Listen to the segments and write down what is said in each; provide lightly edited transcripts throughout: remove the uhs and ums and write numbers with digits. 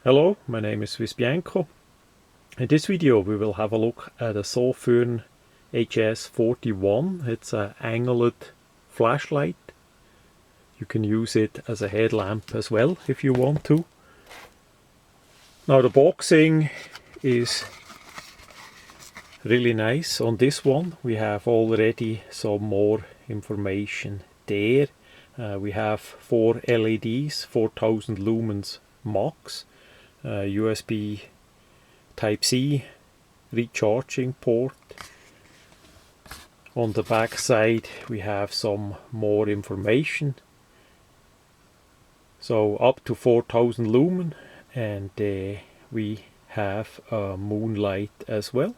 Hello, my name is Bianco. In this video we will have a look at a Sofirn HS41. It's an angled flashlight. You can use it as a headlamp as well if you want to. Now the boxing is really nice on this one. We have already some more information there. We have 4 LEDs, 4000 lumens max. USB Type-C recharging port. On the back side we have some more information. So up to 4000 lumen, and we have a moonlight as well.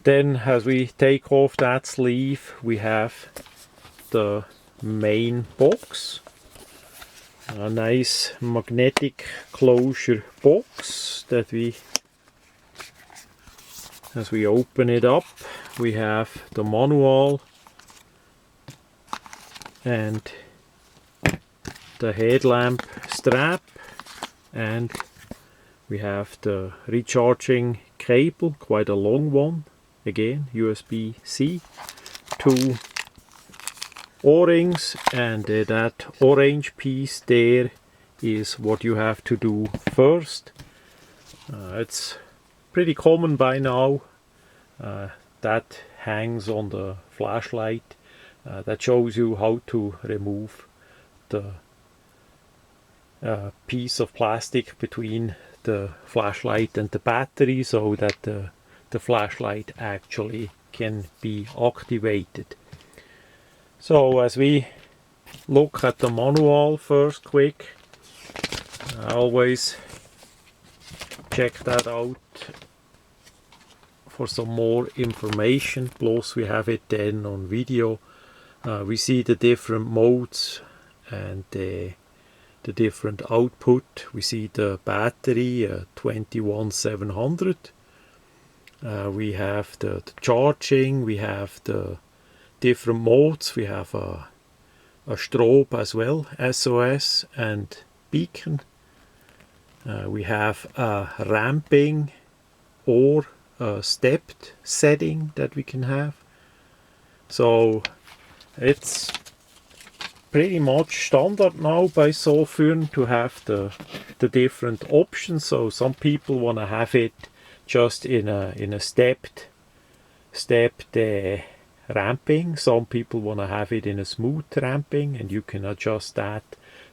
Then as we take off that sleeve we have the main box. A nice magnetic closure box that as we open it up, we have the manual and the headlamp strap, and we have the recharging cable, quite a long one, again USB-C, 2 O-rings, and that orange piece there is what you have to do first. It's pretty common by now. That hangs on the flashlight. That shows you how to remove the piece of plastic between the flashlight and the battery so that the flashlight actually can be activated. So as we look at the manual first quick, I always check that out for some more information, plus we have it then on video. We see the different modes and the different output. We see the battery 21700. We have the charging, we have the different modes, we have a strobe as well, SOS and beacon. We have a ramping or a stepped setting that we can have. So it's pretty much standard now by Sofirn to have the different options. So some people want to have it just in a stepped ramping. Some people want to have it in a smooth ramping, and you can adjust that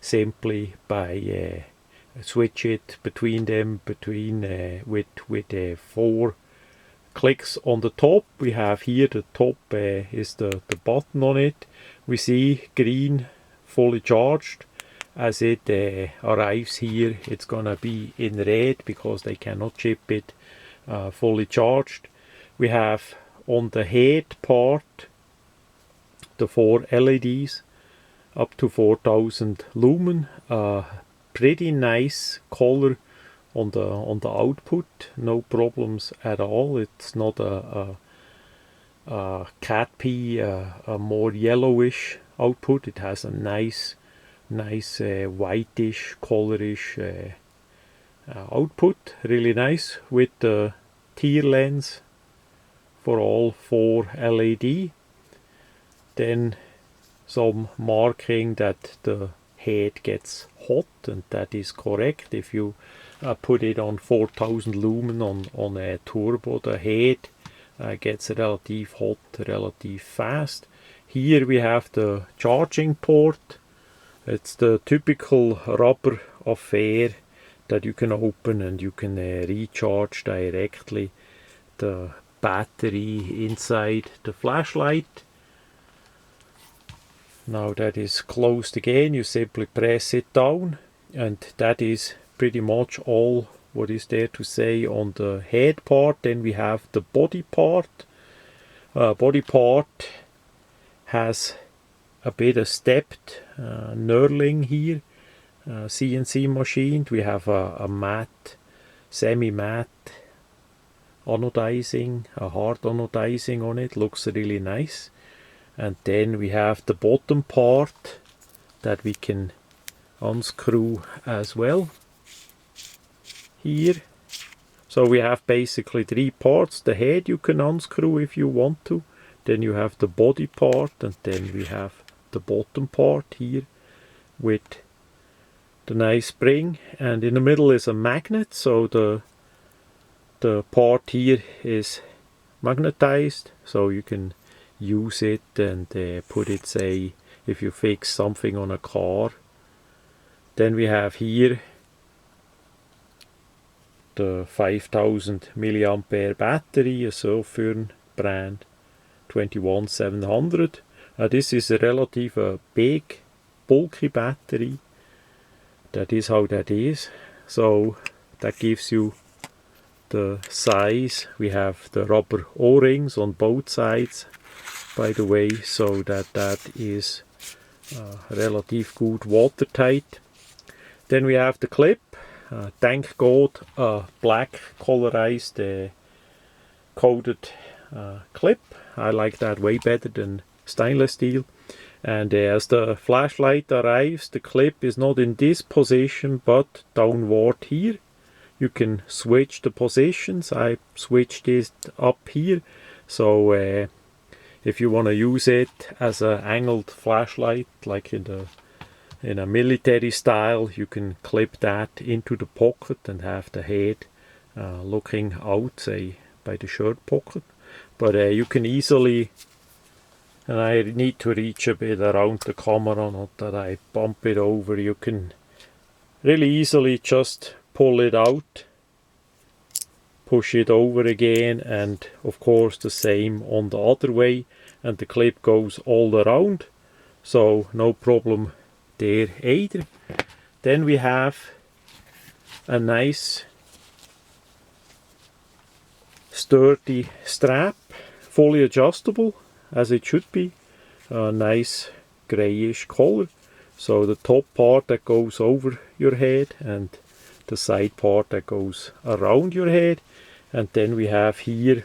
simply by switch it between them with 4 clicks on the top. We have here the top is the button on it. We see green fully charged. As it arrives here, it's gonna be in red because they cannot ship it fully charged. We have on the head part the 4 LEDs up to 4000 lumen. Pretty nice color on the output, no problems at all. It's not a cat pee, a more yellowish output. It has a nice whitish colorish output, really nice, with the tear lens for all 4 LED. Then some marking that the head gets hot, and that is correct. If you put it on 4000 lumen on a turbo, the head gets relative hot relative fast. Here we have the charging port. It's the typical rubber affair that you can open, and you can recharge directly the battery inside the flashlight. Now that is closed again, you simply press it down, and that is pretty much all what is there to say on the head part. Then we have the body part. Body part has a bit of stepped knurling here, CNC machined. We have a matte, semi-matte anodizing, a hard anodizing on it. Looks really nice. And then we have the bottom part that we can unscrew as well here. So we have basically three parts. The head you can unscrew if you want to. Then you have the body part, and then we have the bottom part here with the nice spring, and in the middle is a magnet, so the part here is magnetized, so you can use it and put it, say, if you fix something on a car. Then we have here the 5000 milliampere battery, a Sofirn brand 21700. This is a relative big, bulky battery. That is how that is. So that gives you the size. We have the rubber O-rings on both sides, by the way, so that is relative good watertight. Then we have the clip. Thank God, a black colorized coated clip. I like that way better than stainless steel. And as the flashlight arrives, the clip is not in this position but downward here. You can switch the positions. I switched it up here, so if you want to use it as an angled flashlight, like in a military style, you can clip that into the pocket and have the head looking out, say, by the shirt pocket. But you can easily, and I need to reach a bit around the camera, not that I bump it over, you can really easily just pull it out, push it over again, and of course the same on the other way, and the clip goes all around, so no problem there either. Then we have a nice sturdy strap, fully adjustable as it should be, a nice grayish color. So the top part that goes over your head and the side part that goes around your head. And then we have here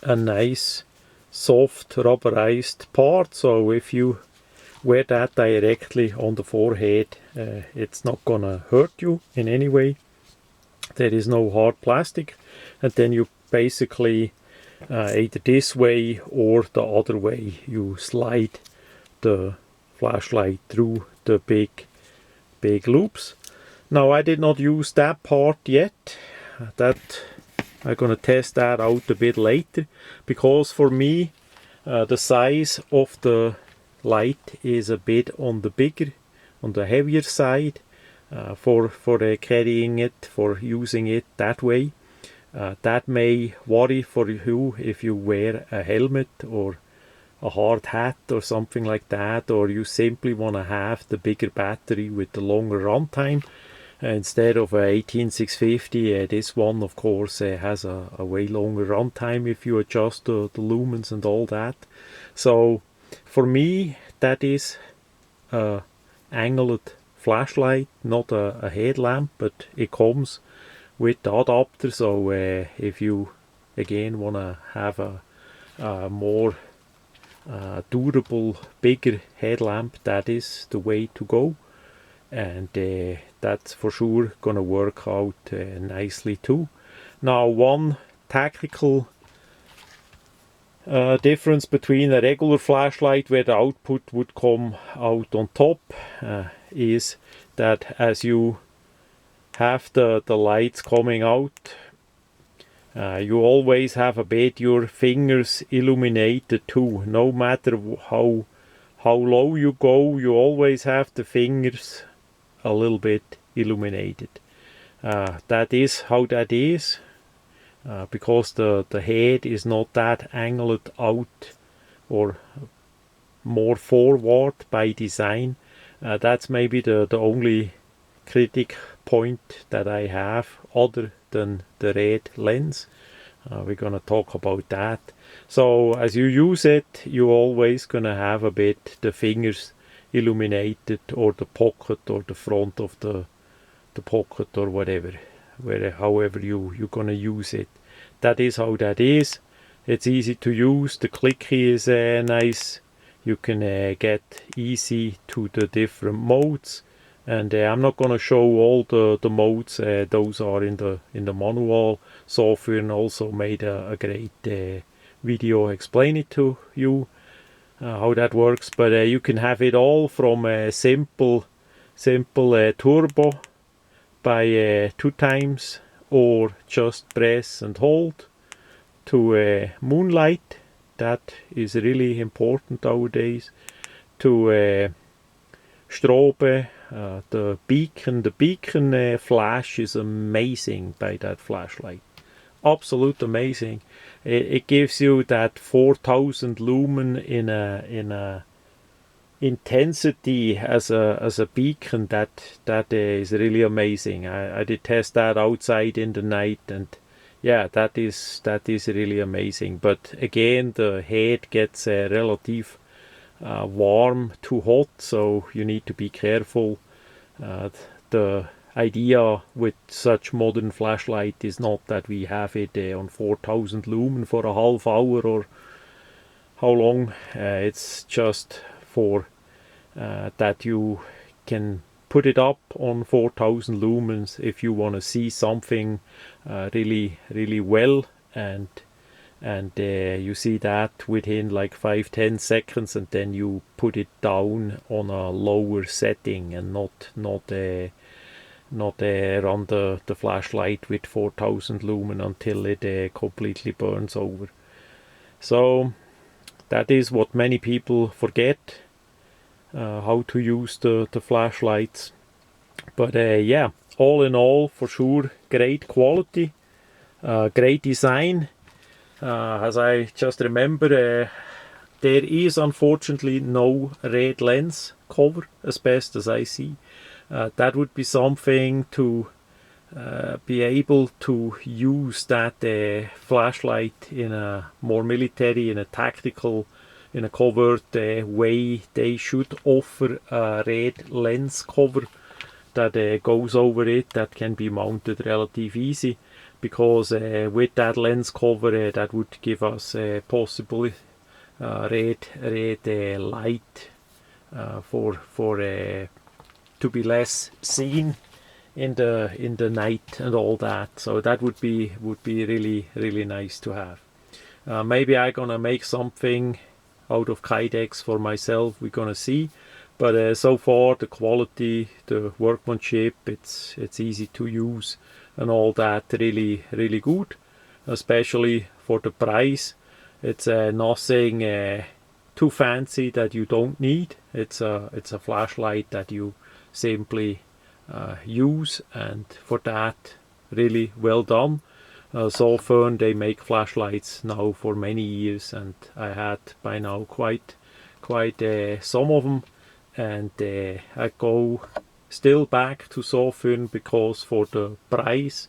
a nice soft rubberized part, so if you wear that directly on the forehead, it's not gonna hurt you in any way. There is no hard plastic, and then you basically either this way or the other way, you slide the flashlight through the big loops. Now I did not use that part yet. That I'm gonna test that out a bit later, because for me the size of the light is a bit on the heavier side for carrying it, for using it that way. That may worry for you if you wear a helmet or a hard hat or something like that, or you simply want to have the bigger battery with the longer runtime. Instead of a 18650, this one of course has a way longer runtime if you adjust the lumens and all that. So for me that is a angled flashlight, not a headlamp, but it comes with the adapter. So if you again want to have a more durable, bigger headlamp, that is the way to go, and that's for sure gonna work out nicely too. Now, one tactical difference between a regular flashlight where the output would come out on top is that as you have the lights coming out, you always have a bit your fingers illuminated too. No matter how low you go, you always have the fingers a little bit illuminated. That is how that is, because the head is not that angled out or more forward by design. That's maybe the only critic point that I have, other than the red lens. We're gonna talk about that. So as you use it, you're always gonna have a bit the fingers illuminated, or the pocket, or the front of the pocket, or whatever, however you're gonna use it. That is how that is. It's easy to use. The click key is nice. You can get easy to the different modes. And I'm not going to show all the modes. Those are in the manual. Sofirn also made a great video explaining to you how that works. But you can have it all from simple turbo by 2 times, or just press and hold, to moonlight. That is really important nowadays. To strobe, the beacon flash is amazing by that flashlight. Absolute amazing. It gives you that 4000 lumen in a intensity as a beacon that is really amazing. I did test that outside in the night, and yeah, that is really amazing. But again, the head gets relative warm, too hot, so you need to be careful. The idea with such modern flashlight is not that we have it on 4000 lumen for a half hour or how long. It's just for that you can put it up on 4000 lumens if you want to see something really well, and you see that within like 5-10 seconds, and then you put it down on a lower setting and not run the flashlight with 4000 lumen until it completely burns over. So that is what many people forget, how to use the flashlights. But yeah, all in all, for sure, great quality, great design. As I just remember, there is unfortunately no red lens cover, as best as I see. That would be something to be able to use that flashlight in a more military, in a tactical, in a covert way. They should offer a red lens cover that goes over it, that can be mounted relatively easy, because with that lens cover that would give us possibly red light for to be less seen in the night and all that. So that would be really nice to have. Maybe I'm gonna make something out of Kydex for myself. We're gonna see. But so far, the quality, the workmanship, it's easy to use and all that, really good, especially for the price. It's nothing too fancy that you don't need. It's a flashlight that you simply use, and for that, really well done. Sofirn, they make flashlights now for many years, and I had by now quite some of them. And I go still back to Sofirn because for the price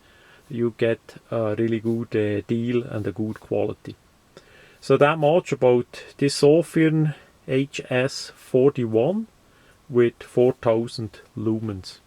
you get a really good deal and a good quality. So that much about this Sofirn HS41 with 4000 lumens.